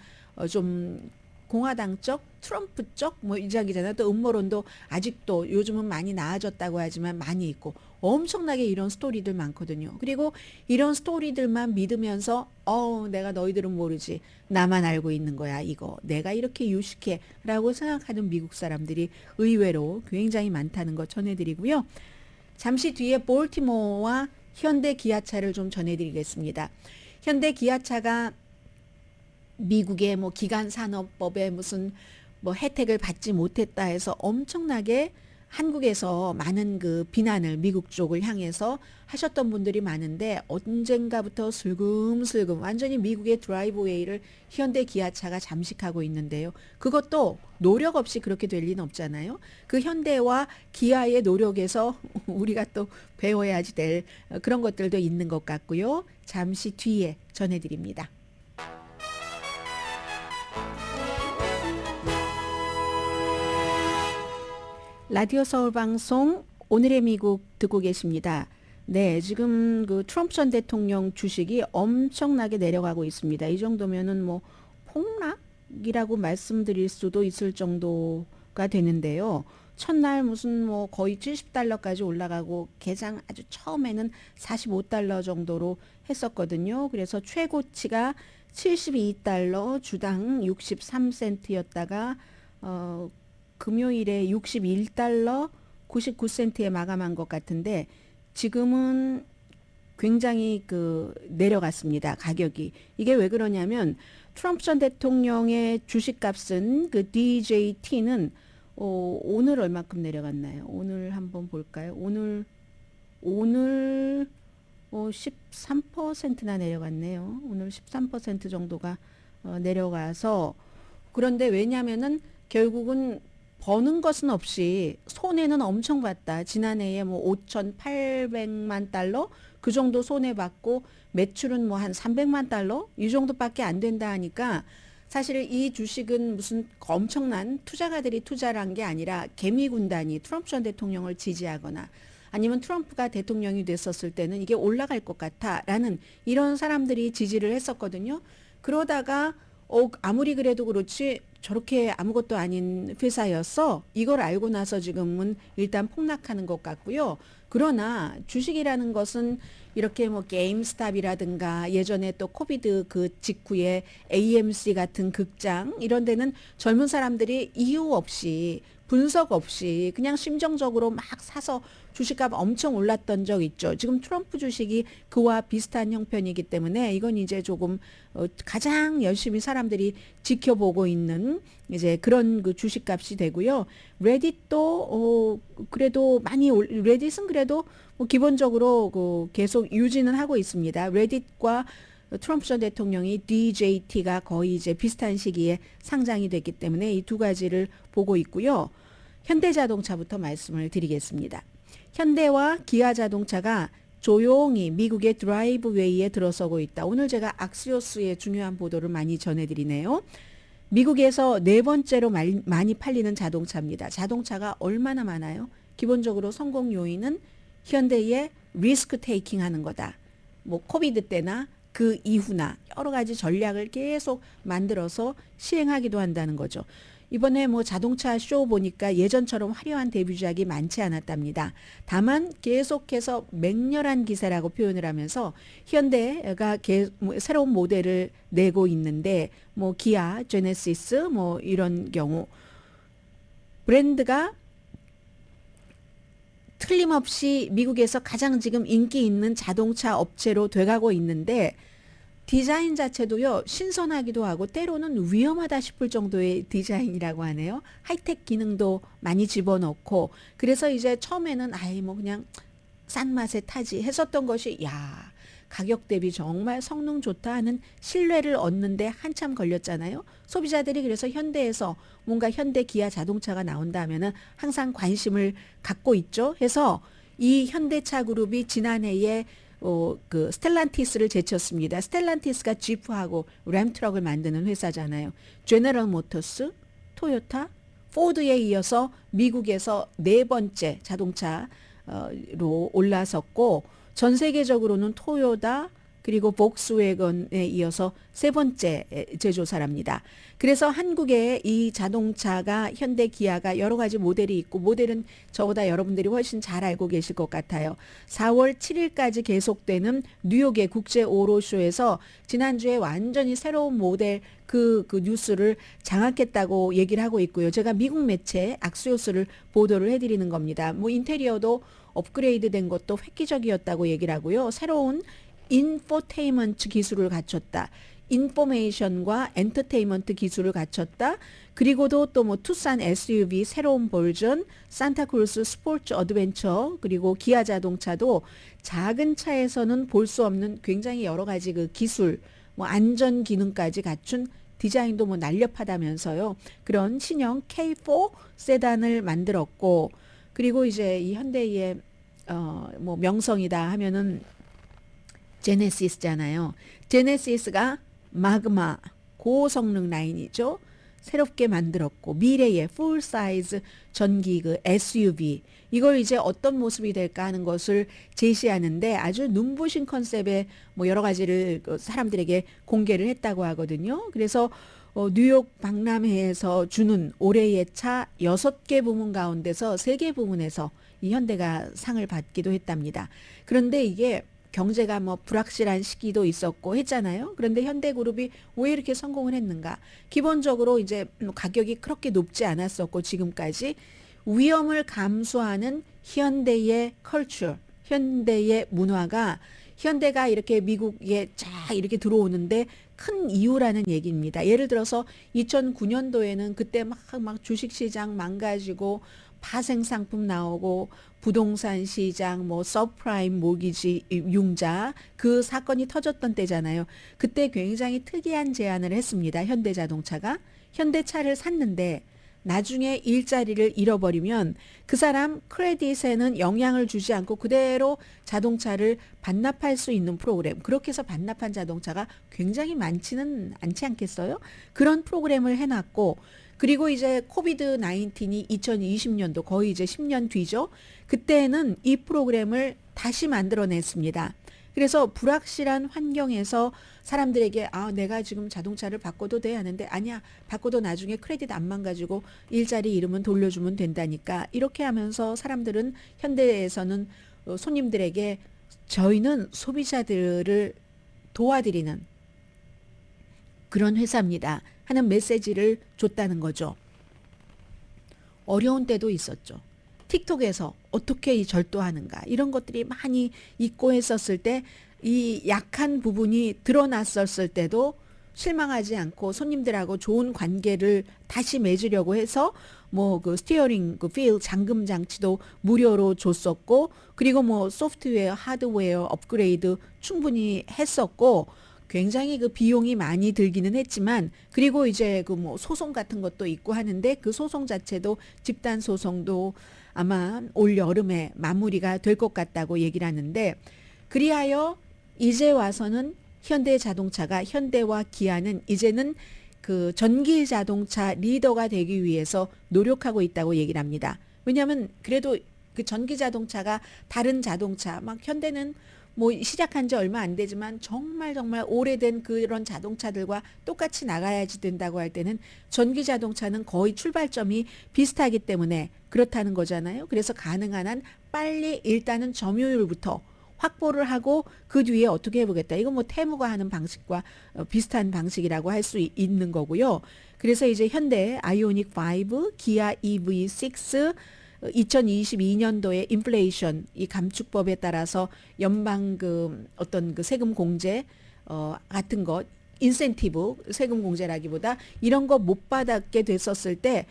좀 공화당 쪽, 트럼프 쪽 뭐 이야기잖아요. 또 음모론도 아직도 요즘은 많이 나아졌다고 하지만 많이 있고 엄청나게 이런 스토리들 많거든요. 그리고 이런 스토리들만 믿으면서 내가 너희들은 모르지. 나만 알고 있는 거야 이거. 내가 이렇게 유식해 라고 생각하는 미국 사람들이 의외로 굉장히 많다는 거 전해드리고요. 잠시 뒤에 볼티모어와 현대 기아차를 좀 전해드리겠습니다. 현대 기아차가 미국의 뭐 기간 산업법에 무슨 뭐 혜택을 받지 못했다 해서 엄청나게 한국에서 많은 그 비난을 미국 쪽을 향해서 하셨던 분들이 많은데 언젠가부터 슬금슬금 완전히 미국의 드라이브웨이를 현대 기아차가 잠식하고 있는데요. 그것도 노력 없이 그렇게 될 리는 없잖아요. 그 현대와 기아의 노력에서 우리가 또 배워야지 될 그런 것들도 있는 것 같고요. 잠시 뒤에 전해드립니다. 라디오 서울 방송 오늘의 미국 듣고 계십니다. 네, 지금 그 트럼프 전 대통령 주식이 엄청나게 내려가고 있습니다. 이 정도면은 뭐 폭락이라고 말씀드릴 수도 있을 정도가 되는데요. 첫날 무슨 뭐 거의 $70까지 올라가고 개장 아주 처음에는 $45 정도로 했었거든요. 그래서 최고치가 $72 주당 63센트였다가 금요일에 $61 99센트에 마감한 것 같은데 지금은 굉장히 그 내려갔습니다. 가격이. 이게 왜 그러냐면 트럼프 전 대통령의 주식값은 그 DJT는 오늘 얼마큼 내려갔나요? 오늘 한번 볼까요? 오늘 13%나 내려갔네요. 오늘 13% 정도가 내려가서 그런데 왜냐면은 결국은 버는 것은 없이 손해는 엄청 봤다. 지난해에 뭐 5,800만 달러 그 정도 손해봤고 매출은 뭐 한 300만 달러 이 정도밖에 안 된다 하니까 사실 이 주식은 무슨 엄청난 투자가들이 투자를 한 게 아니라 개미 군단이 트럼프 전 대통령을 지지하거나 아니면 트럼프가 대통령이 됐었을 때는 이게 올라갈 것 같아라는 이런 사람들이 지지를 했었거든요. 그러다가 아무리 그래도 그렇지 저렇게 아무것도 아닌 회사였어. 이걸 알고 나서 지금은 일단 폭락하는 것 같고요. 그러나 주식이라는 것은 이렇게 뭐 게임스탑이라든가 예전에 또 코비드 그 직후에 AMC 같은 극장 이런 데는 젊은 사람들이 이유 없이 분석 없이 그냥 심정적으로 막 사서 주식값 엄청 올랐던 적 있죠. 지금 트럼프 주식이 그와 비슷한 형편이기 때문에 이건 이제 조금 가장 열심히 사람들이 지켜보고 있는 이제 그런 그 주식값이 되고요. 레딧도 그래도 많이 레딧은 그래도 뭐 기본적으로 그 계속 유지는 하고 있습니다. 레딧과 트럼프 전 대통령이 DJT가 거의 이제 비슷한 시기에 상장이 됐기 때문에 이 두 가지를 보고 있고요. 현대자동차부터 말씀을 드리겠습니다. 현대와 기아자동차가 조용히 미국의 드라이브웨이에 들어서고 있다. 오늘 제가 악시오스의 중요한 보도를 많이 전해드리네요. 미국에서 네 번째로 많이 팔리는 자동차입니다. 자동차가 얼마나 많아요? 기본적으로 성공 요인은 현대의 리스크 테이킹 하는 거다. 뭐 코비드 때나 그 이후나 여러 가지 전략을 계속 만들어서 시행하기도 한다는 거죠. 이번에 뭐 자동차 쇼 보니까 예전처럼 화려한 데뷔작이 많지 않았답니다. 다만 계속해서 맹렬한 기세라고 표현을 하면서 현대가 새로운 모델을 내고 있는데 뭐 기아, 제네시스 뭐 이런 경우 브랜드가 틀림없이 미국에서 가장 지금 인기 있는 자동차 업체로 돼가고 있는데 디자인 자체도요, 신선하기도 하고 때로는 위험하다 싶을 정도의 디자인이라고 하네요. 하이텍 기능도 많이 집어넣고, 그래서 이제 처음에는 아이 뭐 그냥 싼 맛에 타지 했었던 것이 야, 가격 대비 정말 성능 좋다 하는 신뢰를 얻는데 한참 걸렸잖아요. 소비자들이 그래서 현대에서 뭔가 현대 기아 자동차가 나온다 하면은 항상 관심을 갖고 있죠. 해서 이 현대차 그룹이 지난해에 그 스텔란티스를 제쳤습니다. 스텔란티스가 지프하고 램트럭을 만드는 회사잖아요. 제너럴 모터스, 토요타, 포드에 이어서 미국에서 네 번째 자동차로 올라섰고 전 세계적으로는 토요타 그리고 복스웨건에 이어서 세 번째 제조사랍니다. 그래서 한국에 이 자동차가 현대 기아가 여러 가지 모델이 있고 모델은 저보다 여러분들이 훨씬 잘 알고 계실 것 같아요. 4월 7일까지 계속되는 뉴욕의 국제 오로쇼에서 지난주에 완전히 새로운 모델 그 뉴스를 장악했다고 얘기를 하고 있고요. 제가 미국 매체 악시오스를 보도를 해드리는 겁니다. 뭐 인테리어도 업그레이드 된 것도 획기적이었다고 얘기를 하고요. 새로운 인포테인먼트 기술을 갖췄다. 인포메이션과 엔터테인먼트 기술을 갖췄다. 그리고도 또 뭐 투싼 SUV 새로운 버전, 산타크루스 스포츠 어드벤처, 그리고 기아 자동차도 작은 차에서는 볼 수 없는 굉장히 여러 가지 그 기술, 뭐 안전 기능까지 갖춘 디자인도 뭐 날렵하다면서요. 그런 신형 K4 세단을 만들었고, 그리고 이제 이 현대의 뭐 명성이다 하면은 제네시스잖아요. 제네시스가 마그마 고성능 라인이죠. 새롭게 만들었고 미래의 풀 사이즈 전기 그 SUV 이걸 이제 어떤 모습이 될까 하는 것을 제시하는데 아주 눈부신 컨셉의 뭐 여러 가지를 사람들에게 공개를 했다고 하거든요. 그래서 뉴욕 박람회에서 주는 올해의 차 6개 부문 가운데서 3개 부문에서 이 현대가 상을 받기도 했답니다. 그런데 이게 경제가 뭐 불확실한 시기도 있었고 했잖아요. 그런데 현대그룹이 왜 이렇게 성공을 했는가? 기본적으로 이제 가격이 그렇게 높지 않았었고 지금까지 위험을 감수하는 현대의 컬처, 현대의 문화가 현대가 이렇게 미국에 쫙 이렇게 들어오는데 큰 이유라는 얘기입니다. 예를 들어서 2009년도에는 그때 막 주식시장 망가지고 파생 상품 나오고 부동산 시장 뭐 서프라임 모기지 융자 그 사건이 터졌던 때잖아요. 그때 굉장히 특이한 제안을 했습니다. 현대자동차가 현대차를 샀는데 나중에 일자리를 잃어버리면 그 사람 크레딧에는 영향을 주지 않고 그대로 자동차를 반납할 수 있는 프로그램. 그렇게 해서 반납한 자동차가 굉장히 많지는 않지 않겠어요? 그런 프로그램을 해놨고 그리고 이제 코비드 19이 2020년도 거의 이제 10년 뒤죠. 그때는 이 프로그램을 다시 만들어냈습니다. 그래서 불확실한 환경에서 사람들에게 내가 지금 자동차를 바꿔도 돼 하는데 아니야, 바꿔도 나중에 크레딧 안 망가지고 일자리 잃으면 돌려주면 된다니까. 이렇게 하면서 사람들은 현대에서는 손님들에게 저희는 소비자들을 도와드리는 그런 회사입니다 하는 메시지를 줬다는 거죠. 어려운 때도 있었죠. 틱톡에서 어떻게 절도하는가 이런 것들이 많이 있고 했었을 때 이 약한 부분이 드러났었을 때도 실망하지 않고 손님들하고 좋은 관계를 다시 맺으려고 해서 뭐 그 스티어링 그 휠 잠금 장치도 무료로 줬었고, 그리고 뭐 소프트웨어 하드웨어 업그레이드 충분히 했었고, 굉장히 그 비용이 많이 들기는 했지만, 그리고 이제 그 뭐 소송 같은 것도 있고 하는데 그 소송 자체도 집단 소송도 아마 올 여름에 마무리가 될 것 같다고 얘기를 하는데, 그리하여 이제 와서는 현대자동차가, 현대와 기아는 이제는 그 전기 자동차 리더가 되기 위해서 노력하고 있다고 얘기를 합니다. 왜냐하면 그래도 그 전기 자동차가 다른 자동차, 막 현대는 뭐 시작한 지 얼마 안 되지만 정말 오래된 그런 자동차들과 똑같이 나가야지 된다고 할 때는 전기 자동차는 거의 출발점이 비슷하기 때문에 그렇다는 거잖아요. 그래서 가능한 한 빨리 일단은 점유율부터 확보를 하고 그 뒤에 어떻게 해보겠다. 이건 뭐 테무가 하는 방식과 비슷한 방식이라고 할 수 있는 거고요. 그래서 이제 현대 아이오닉 5, 기아 EV6, 2022년도에 인플레이션 이 감축법에 따라서 연방 그 어떤 그 세금 공제 같은 것, 인센티브 세금 공제라기보다 이런 거 못 받게 됐었을 때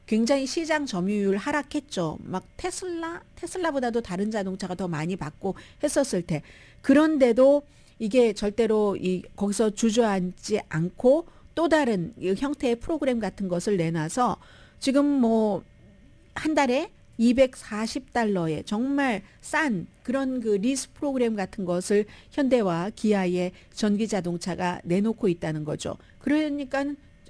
굉장히 시장 점유율 하락했죠. 막 테슬라보다도 다른 자동차가 더 많이 받고 했었을 때. 그런데도 이게 절대로 거기서 주저앉지 않고 또 다른 형태의 프로그램 같은 것을 내놔서 지금 뭐 한 달에 $240에 정말 싼 그런 그 리스 프로그램 같은 것을 현대와 기아의 전기 자동차가 내놓고 있다는 거죠. 그러니까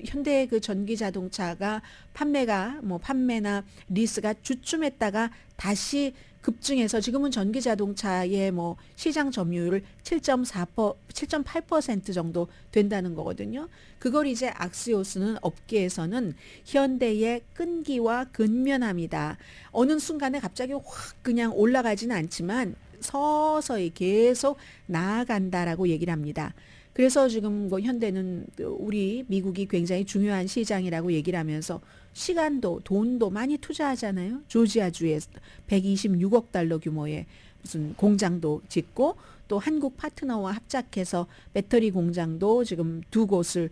현대의 그 전기 자동차가 판매나 리스가 주춤했다가 다시 급증해서 지금은 전기 자동차의 뭐 시장 점유율 7.8% 정도 된다는 거거든요. 그걸 이제 악시오스는 업계에서는 현대의 끈기와 근면함이다. 어느 순간에 갑자기 확 그냥 올라가지는 않지만 서서히 계속 나아간다라고 얘기를 합니다. 그래서 지금 뭐 현대는 우리 미국이 굉장히 중요한 시장이라고 얘기를 하면서 시간도 돈도 많이 투자하잖아요. 조지아주에 126억 달러 규모의 무슨 공장도 짓고 또 한국 파트너와 합작해서 배터리 공장도 지금 2곳을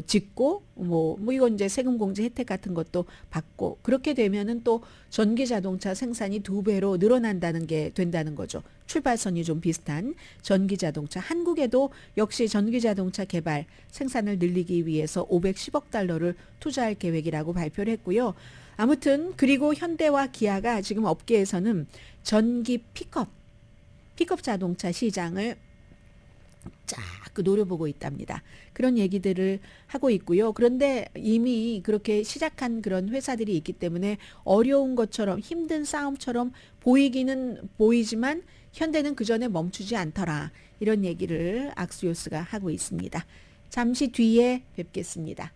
짓고 뭐 이건 이제 세금 공제 혜택 같은 것도 받고 그렇게 되면은 또 전기 자동차 생산이 2배로 늘어난다는 게 된다는 거죠. 출발선이 좀 비슷한 전기 자동차. 한국에도 역시 전기 자동차 개발 생산을 늘리기 위해서 510억 달러를 투자할 계획이라고 발표를 했고요. 아무튼 그리고 현대와 기아가 지금 업계에서는 전기 픽업 자동차 시장을 그 노려보고 있답니다. 그런 얘기들을 하고 있고요. 그런데 이미 그렇게 시작한 그런 회사들이 있기 때문에 어려운 것처럼 힘든 싸움처럼 보이기는 보이지만 현대는 그 전에 멈추지 않더라. 이런 얘기를 악시오스가 하고 있습니다. 잠시 뒤에 뵙겠습니다.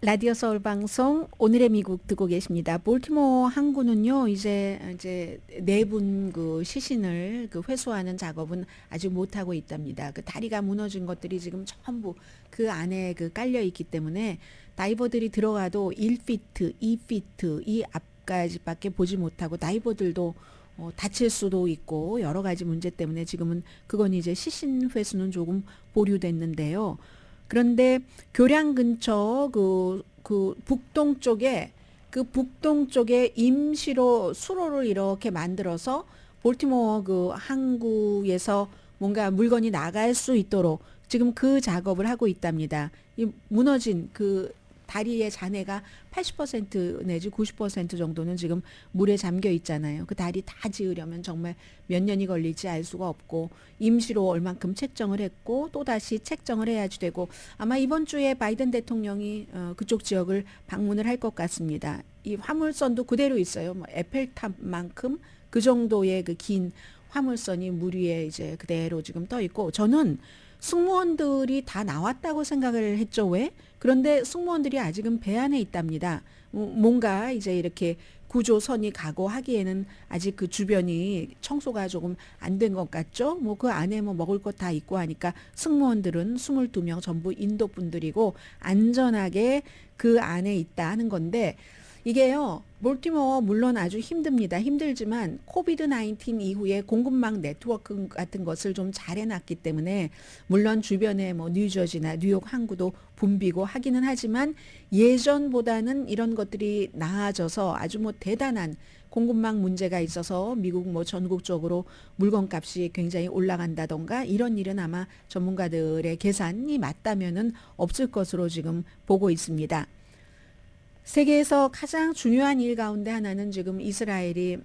라디오 서울 방송 오늘의 미국 듣고 계십니다. 볼티모어 항구는요 이제 4분 그 시신을 그 회수하는 작업은 아직 못 하고 있답니다. 그 다리가 무너진 것들이 지금 전부 그 안에 그 깔려 있기 때문에 다이버들이 들어가도 1피트, 2피트 이 앞까지밖에 보지 못하고 다이버들도 다칠 수도 있고 여러 가지 문제 때문에 지금은 그건 이제 시신 회수는 조금 보류됐는데요. 그런데 교량 근처 그 북동쪽에 임시로 수로를 이렇게 만들어서 볼티모어 그 항구에서 뭔가 물건이 나갈 수 있도록 지금 그 작업을 하고 있답니다. 이 무너진 그 다리의 잔해가 80% 내지 90% 정도는 지금 물에 잠겨 있잖아요. 그 다리 다 지으려면 정말 몇 년이 걸릴지 알 수가 없고 임시로 얼만큼 책정을 했고 또다시 책정을 해야지 되고 아마 이번 주에 바이든 대통령이 그쪽 지역을 방문을 할 것 같습니다. 이 화물선도 그대로 있어요. 뭐 에펠탑만큼 그 정도의 그 긴 화물선이 물 위에 이제 그대로 지금 떠 있고 저는 승무원들이 다 나왔다고 생각을 했죠. 왜? 그런데 승무원들이 아직은 배 안에 있답니다. 뭔가 이제 이렇게 구조선이 가고 하기에는 아직 그 주변이 청소가 조금 안 된 것 같죠. 뭐 그 안에 뭐 먹을 것 다 있고 하니까 승무원들은 22명 전부 인도 분들이고 안전하게 그 안에 있다 하는 건데 이게요. 볼티모어 물론 아주 힘듭니다. 힘들지만 코비드 19 이후에 공급망 네트워크 같은 것을 좀 잘 해놨기 때문에 물론 주변에 뭐 뉴저지나 뉴욕 항구도 붐비고 하기는 하지만 예전보다는 이런 것들이 나아져서 아주 뭐 대단한 공급망 문제가 있어서 미국 뭐 전국적으로 물건값이 굉장히 올라간다던가 이런 일은 아마 전문가들의 계산이 맞다면은 없을 것으로 지금 보고 있습니다. 세계에서 가장 중요한 일 가운데 하나는 지금 이스라엘이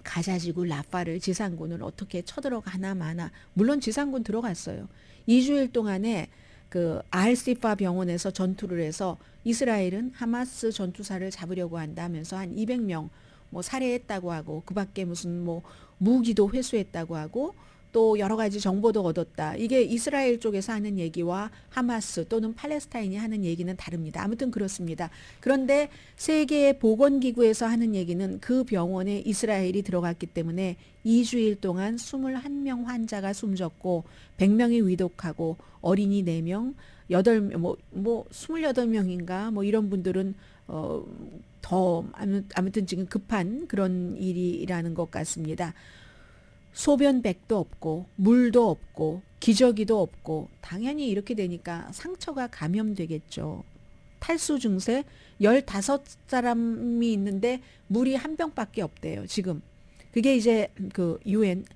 가자지구 라파를 지상군을 어떻게 쳐들어가나 마나 물론 지상군 들어갔어요. 2주일 동안에 그 알시파 병원에서 전투를 해서 이스라엘은 하마스 전투사를 잡으려고 한다면서 한 200명 뭐 살해했다고 하고 그밖에 무슨 뭐 무기도 회수했다고 하고 또 여러 가지 정보도 얻었다. 이게 이스라엘 쪽에서 하는 얘기와 하마스 또는 팔레스타인이 하는 얘기는 다릅니다. 아무튼 그렇습니다. 그런데 세계 보건기구에서 하는 얘기는 그 병원에 이스라엘이 들어갔기 때문에 2주일 동안 21명 환자가 숨졌고 100명이 위독하고 어린이 4명, 28명인가 뭐 이런 분들은 더 아무튼 지금 급한 그런 일이라는 것 같습니다. 소변백도 없고 물도 없고 기저귀도 없고 당연히 이렇게 되니까 상처가 감염되겠죠. 탈수 증세 15사람이 있는데 물이 한 병밖에 없대요. 지금. 그게 이제 그 UN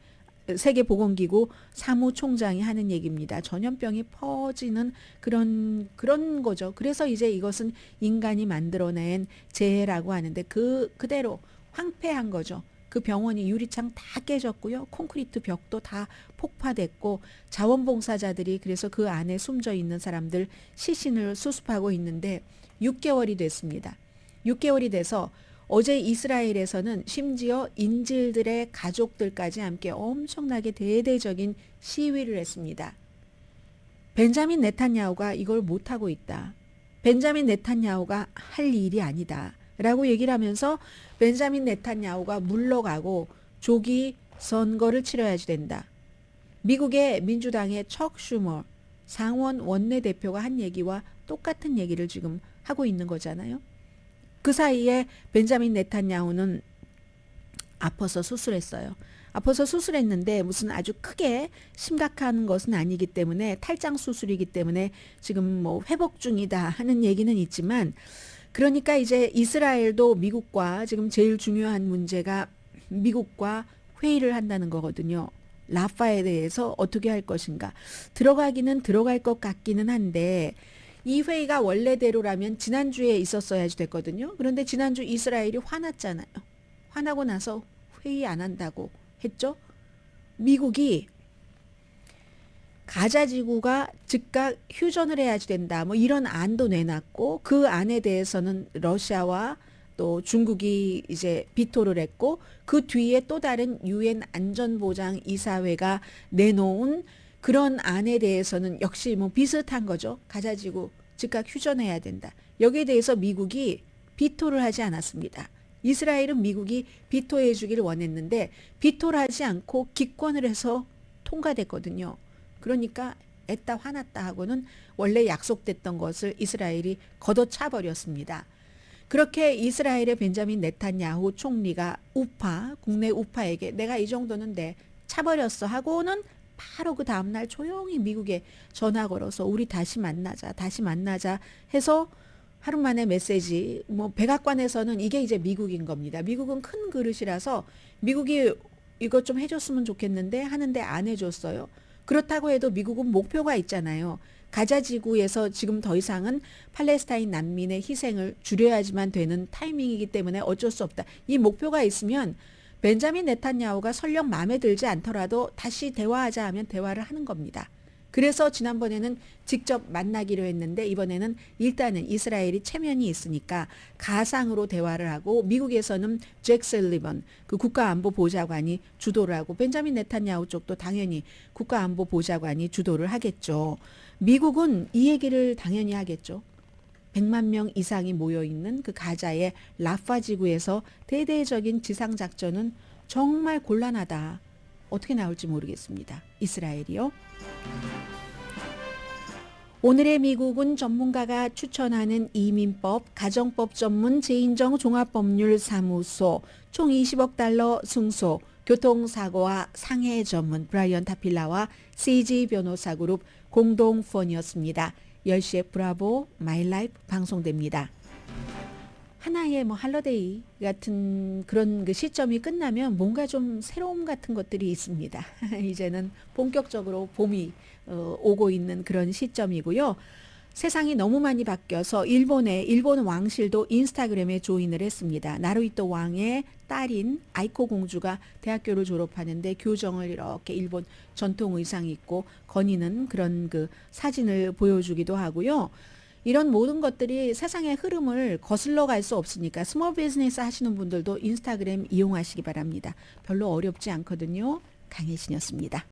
세계보건기구 사무총장이 하는 얘기입니다. 전염병이 퍼지는 그런 거죠. 그래서 이제 이것은 인간이 만들어낸 재해라고 하는데 그대로 황폐한 거죠. 그 병원이 유리창 다 깨졌고요. 콘크리트 벽도 다 폭파됐고 자원봉사자들이 그래서 그 안에 숨져 있는 사람들 시신을 수습하고 있는데 6개월이 됐습니다. 6개월이 돼서 어제 이스라엘에서는 심지어 인질들의 가족들까지 함께 엄청나게 대대적인 시위를 했습니다. 벤자민 네탄야후가 이걸 못하고 있다. 벤자민 네탄야후가 할 일이 아니다. 라고 얘기를 하면서 벤자민 네탄야후가 물러가고 조기 선거를 치러야지 된다. 미국의 민주당의 척 슈머 상원 원내대표가 한 얘기와 똑같은 얘기를 지금 하고 있는 거잖아요. 그 사이에 벤자민 네탄야후는 아파서 수술했어요. 아파서 수술했는데 무슨 아주 크게 심각한 것은 아니기 때문에 탈장 수술이기 때문에 지금 뭐 회복 중이다 하는 얘기는 있지만 그러니까 이제 이스라엘도 미국과 지금 제일 중요한 문제가 미국과 회의를 한다는 거거든요. 라파에 대해서 어떻게 할 것인가. 들어가기는 들어갈 것 같기는 한데 이 회의가 원래대로라면 지난주에 있었어야지 됐거든요. 그런데 지난주 이스라엘이 화났잖아요. 화나고 나서 회의 안 한다고 했죠. 미국이 가자지구가 즉각 휴전을 해야지 된다. 뭐 이런 안도 내놨고 그 안에 대해서는 러시아와 또 중국이 이제 비토를 했고 그 뒤에 또 다른 유엔 안전보장 이사회가 내놓은 그런 안에 대해서는 역시 뭐 비슷한 거죠. 가자지구 즉각 휴전해야 된다. 여기에 대해서 미국이 비토를 하지 않았습니다. 이스라엘은 미국이 비토해 주기를 원했는데 비토를 하지 않고 기권을 해서 통과됐거든요. 그러니까 애따 화났다 하고는 원래 약속됐던 것을 이스라엘이 걷어차 버렸습니다. 그렇게 이스라엘의 벤자민 네탄야후 총리가 국내 우파에게 내가 이 정도는 차버렸어 하고는 바로 그 다음날 조용히 미국에 전화 걸어서 우리 다시 만나자 해서 하루 만에 메시지 뭐 백악관에서는 이게 이제 미국인 겁니다. 미국은 큰 그릇이라서 미국이 이것 좀 해줬으면 좋겠는데 하는데 안 해줬어요. 그렇다고 해도 미국은 목표가 있잖아요. 가자 지구에서 지금 더 이상은 팔레스타인 난민의 희생을 줄여야지만 되는 타이밍이기 때문에 어쩔 수 없다. 이 목표가 있으면 벤자민 네탄야후가 설령 마음에 들지 않더라도 다시 대화하자 하면 대화를 하는 겁니다. 그래서 지난번에는 직접 만나기로 했는데 이번에는 일단은 이스라엘이 체면이 있으니까 가상으로 대화를 하고 미국에서는 잭 셀리번 그 국가안보보좌관이 주도를 하고 벤자민 네탄야후 쪽도 당연히 국가안보보좌관이 주도를 하겠죠. 미국은 이 얘기를 당연히 하겠죠. 100만 명 이상이 모여있는 그 가자의 라파 지구에서 대대적인 지상작전은 정말 곤란하다. 어떻게 나올지 모르겠습니다. 이스라엘이요. 오늘의 미국은 전문가가 추천하는 이민법, 가정법 전문 재인정 종합법률사무소, 총 20억 달러 승소, 교통사고와 상해 전문 브라이언 타필라와 CG 변호사 그룹 공동 후원이었습니다. 10시에 브라보 마이 라이프 방송됩니다. 하나의 뭐 할러데이 같은 그런 그 시점이 끝나면 뭔가 좀 새로움 같은 것들이 있습니다. 이제는 본격적으로 봄이 오고 있는 그런 시점이고요. 세상이 너무 많이 바뀌어서 일본 왕실도 인스타그램에 조인을 했습니다. 나루히토 왕의 딸인 아이코 공주가 대학교를 졸업하는데 교정을 이렇게 일본 전통 의상이 입고 거니는 그런 그 사진을 보여주기도 하고요. 이런 모든 것들이 세상의 흐름을 거슬러 갈 수 없으니까 스몰 비즈니스 하시는 분들도 인스타그램 이용하시기 바랍니다. 별로 어렵지 않거든요. 강혜신이었습니다.